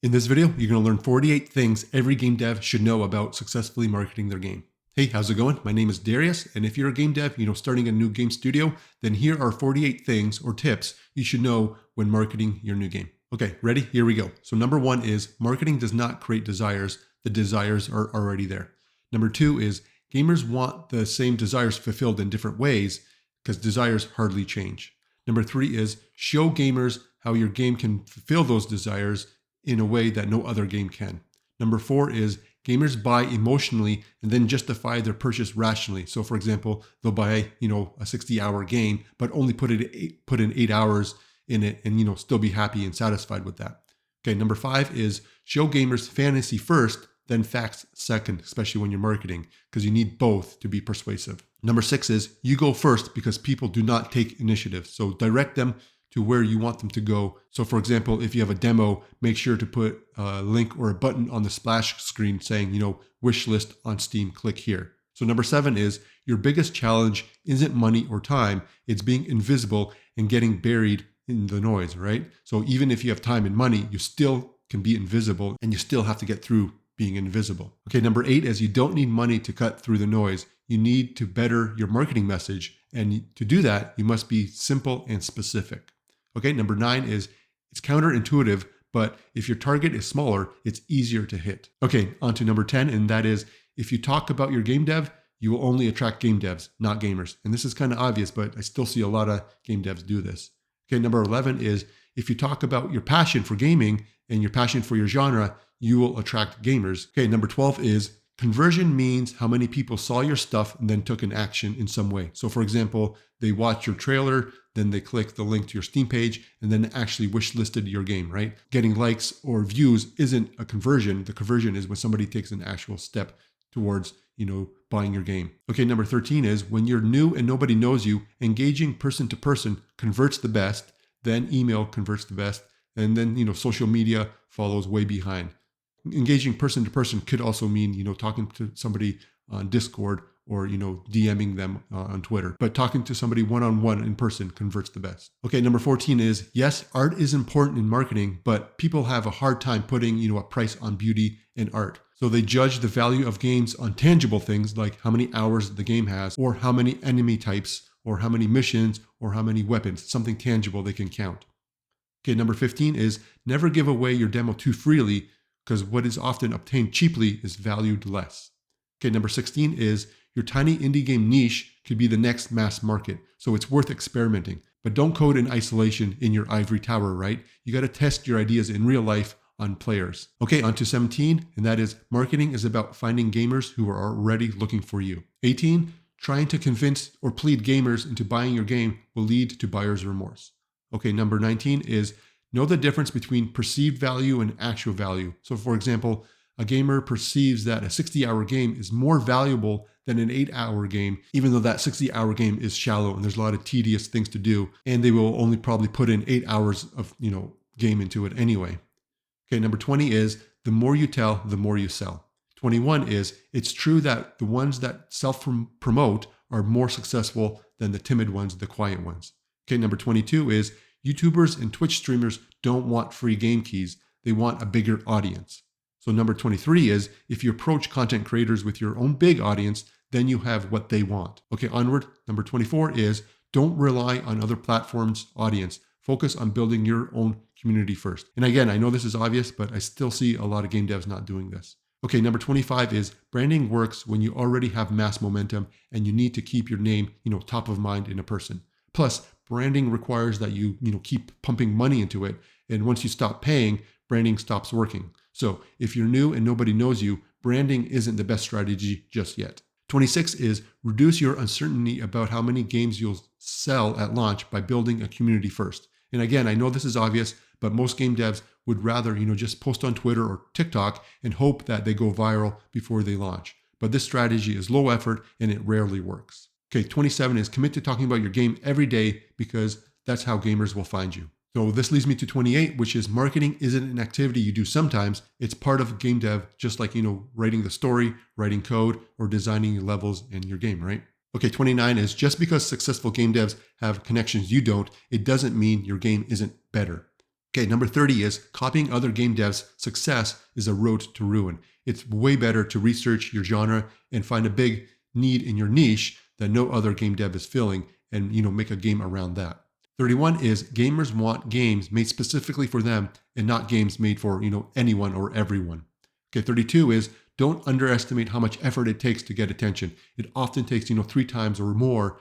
In this video, you're going to learn 48 things every game dev should know about successfully marketing their game. Hey, how's it going? My name is Darius, and if you're a game dev, starting a new game studio, then here are 48 things or tips you should know when marketing your new game. Okay, ready? Here we go. So number one is marketing does not create desires. The desires are already there. Number two is gamers want the same desires fulfilled in different ways because desires hardly change. Number three is show gamers how your game can fulfill those desires in a way that no other game can. Number four is gamers buy emotionally and then justify their purchase rationally. So for example, they'll buy, a 60-hour game, but only put in 8 hours in it and, still be happy and satisfied with that. Okay, number five is show gamers fantasy first, then facts second, especially when you're marketing, because you need both to be persuasive. Number six is you go first because people do not take initiative. So direct them to where you want them to go. So for example, if you have a demo, make sure to put a link or a button on the splash screen saying, wish list on Steam, click here. So number seven is your biggest challenge isn't money or time, it's being invisible and getting buried in the noise, right? So even if you have time and money, you still can be invisible and you still have to get through being invisible. Okay, number eight is you don't need money to cut through the noise. You need to better your marketing message. And to do that, you must be simple and specific. Okay, number nine is it's counterintuitive, but if your target is smaller, it's easier to hit. Okay, on to number 10, and that is if you talk about your game dev, you will only attract game devs, not gamers. And this is kind of obvious, but I still see a lot of game devs do this. Okay, number 11 is if you talk about your passion for gaming and your passion for your genre, you will attract gamers. Okay, number 12 is conversion means how many people saw your stuff and then took an action in some way. So for example, they watch your trailer, then they click the link to your Steam page and then actually wish listed your game, right? Getting likes or views isn't a conversion. The conversion is when somebody takes an actual step towards, buying your game. Okay, number 13 is when you're new and nobody knows you, engaging person to person converts the best, then email converts the best, and then, social media follows way behind. Engaging person to person could also mean, talking to somebody on Discord or, DMing them on Twitter. But talking to somebody one-on-one in person converts the best. Okay, number 14 is, yes, art is important in marketing, but people have a hard time putting, a price on beauty and art. So they judge the value of games on tangible things like how many hours the game has, or how many enemy types, or how many missions, or how many weapons, something tangible they can count. Okay, number 15 is never give away your demo too freely, because what is often obtained cheaply is valued less. Okay, number 16 is your tiny indie game niche could be the next mass market, so it's worth experimenting. But don't code in isolation in your ivory tower, right? You got to test your ideas in real life on players. Okay, on to 17, and that is marketing is about finding gamers who are already looking for you. 18, trying to convince or plead gamers into buying your game will lead to buyer's remorse. Okay, number 19 is know the difference between perceived value and actual value. So for example, a gamer perceives that a 60-hour game is more valuable than an 8-hour game, even though that 60-hour game is shallow and there's a lot of tedious things to do, and they will only probably put in 8 hours of, game into it anyway. Okay, number 20 is the more you tell, the more you sell. 21 is it's true that the ones that self-promote are more successful than the timid ones, the quiet ones. Okay, number 22 is YouTubers and Twitch streamers don't want free game keys. They want a bigger audience. So number 23 is if you approach content creators with your own big audience, then you have what they want. Okay, onward. Number 24 is don't rely on other platforms' audience. Focus on building your own community first. And again, I know this is obvious, but I still see a lot of game devs not doing this. Okay, number 25 is branding works when you already have mass momentum and you need to keep your name, top of mind in a person. Plus, branding requires that you keep pumping money into it. And once you stop paying, branding stops working. So if you're new and nobody knows you, branding isn't the best strategy just yet. 26 is reduce your uncertainty about how many games you'll sell at launch by building a community first. And again, I know this is obvious, but most game devs would rather, just post on Twitter or TikTok and hope that they go viral before they launch. But this strategy is low effort and it rarely works. Okay, 27 is commit to talking about your game every day because that's how gamers will find you. So this leads me to 28, which is marketing isn't an activity you do sometimes. It's part of game dev, just like, writing the story, writing code, or designing your levels in your game, right? Okay, 29 is just because successful game devs have connections you don't, it doesn't mean your game isn't better. Okay, number 30 is copying other game devs' success is a road to ruin. It's way better to research your genre and find a big need in your niche that no other game dev is filling and make a game around that. 31 is gamers want games made specifically for them and not games made for, anyone or everyone. Okay, 32 is don't underestimate how much effort it takes to get attention. It often takes, 3 times or more,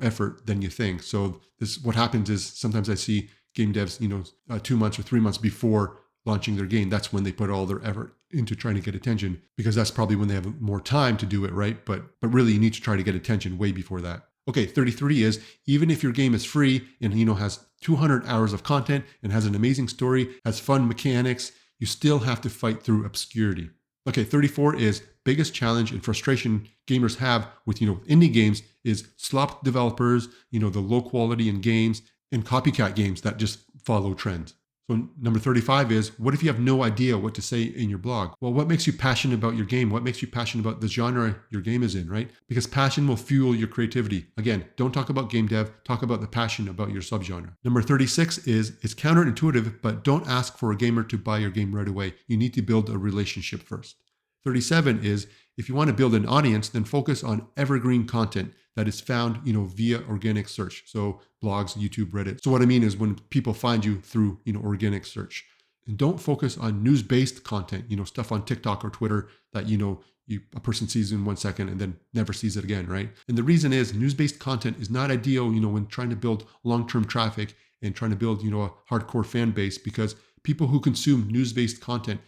effort than you think. So what happens is sometimes I see game devs, 2 months or 3 months before launching their game. That's when they put all their effort into trying to get attention, because that's probably when they have more time to do it, right? But really you need to try to get attention way before that. Okay, 33 is even if your game is free and has 200 hours of content and has an amazing story, has fun mechanics, you still have to fight through obscurity. Okay, 34 is biggest challenge and frustration gamers have with indie games is slop developers, the low quality in games, and copycat games that just follow trends. So number 35 is, what if you have no idea what to say in your blog? Well, what makes you passionate about your game? What makes you passionate about the genre your game is in, right? Because passion will fuel your creativity. Again, don't talk about game dev, talk about the passion about your subgenre. Number 36 is, it's counterintuitive, but don't ask for a gamer to buy your game right away. You need to build a relationship first. 37 is, if you want to build an audience, then focus on evergreen content that is found, via organic search. So blogs, YouTube, Reddit. So what I mean is when people find you through, organic search. And don't focus on news-based content, stuff on TikTok or Twitter that, a person sees in 1 second and then never sees it again, right? And the reason is news-based content is not ideal, when trying to build long-term traffic and trying to build, a hardcore fan base, because people who consume news-based content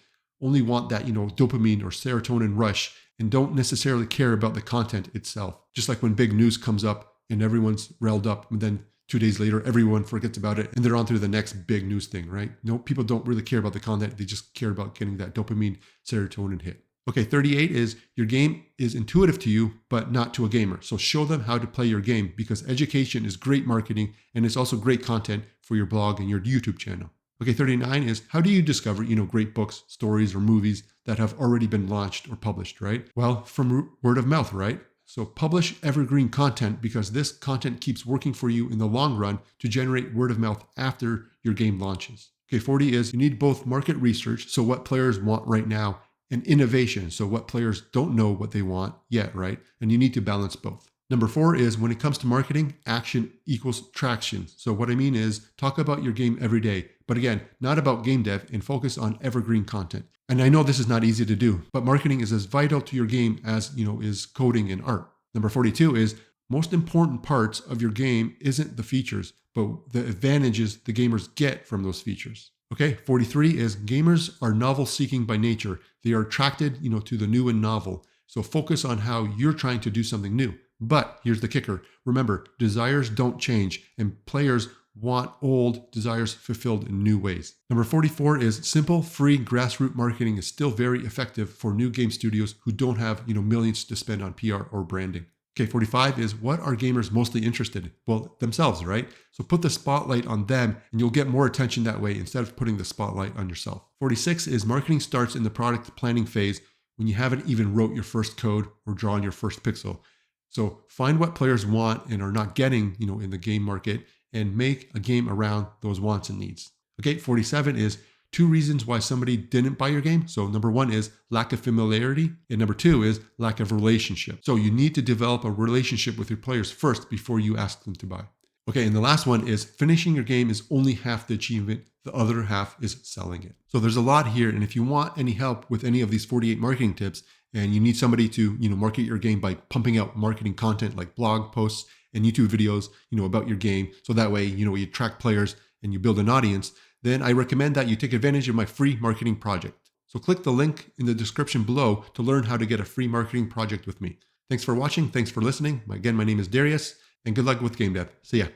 only want that, dopamine or serotonin rush and don't necessarily care about the content itself. Just like when big news comes up and everyone's riled up, and then 2 days later, everyone forgets about it and they're on to the next big news thing, right? No, people don't really care about the content. They just care about getting that dopamine serotonin hit. Okay, 38 is your game is intuitive to you, but not to a gamer. So show them how to play your game, because education is great marketing and it's also great content for your blog and your YouTube channel. Okay, 39 is, how do you discover, great books, stories, or movies that have already been launched or published, right? Well, from word of mouth, right? So publish evergreen content, because this content keeps working for you in the long run to generate word of mouth after your game launches. Okay, 40 is, you need both market research, so what players want right now, and innovation, so what players don't know what they want yet, right? And you need to balance both. Number 4 is, when it comes to marketing, action equals traction. So what I mean is, talk about your game every day, but again, not about game dev, and focus on evergreen content. And I know this is not easy to do, but marketing is as vital to your game as, is coding and art. Number 42 is, most important parts of your game isn't the features, but the advantages the gamers get from those features. Okay, 43 is, gamers are novel seeking by nature. They are attracted, to the new and novel. So focus on how you're trying to do something new. But here's the kicker. Remember, desires don't change, and players want old desires fulfilled in new ways. Number 44 is, simple, free grassroots marketing is still very effective for new game studios who don't have, millions to spend on PR or branding. Okay, 45 is, what are gamers mostly interested in? Well, themselves, right? So put the spotlight on them and you'll get more attention that way instead of putting the spotlight on yourself. 46 is, marketing starts in the product planning phase when you haven't even wrote your first code or drawn your first pixel. So find what players want and are not getting, in the game market, and make a game around those wants and needs. Okay, 47 is 2 reasons why somebody didn't buy your game. So number 1 is lack of familiarity, and number 2 is lack of relationship. So you need to develop a relationship with your players first before you ask them to buy. Okay, and the last one is, finishing your game is only half the achievement. The other half is selling it. So there's a lot here, and if you want any help with any of these 48 marketing tips, and you need somebody to, market your game by pumping out marketing content like blog posts and YouTube videos, about your game, so that way, you attract players and you build an audience, then I recommend that you take advantage of my free marketing project. So click the link in the description below to learn how to get a free marketing project with me. Thanks for watching. Thanks for listening. Again, my name is Darius, and good luck with game dev. See ya.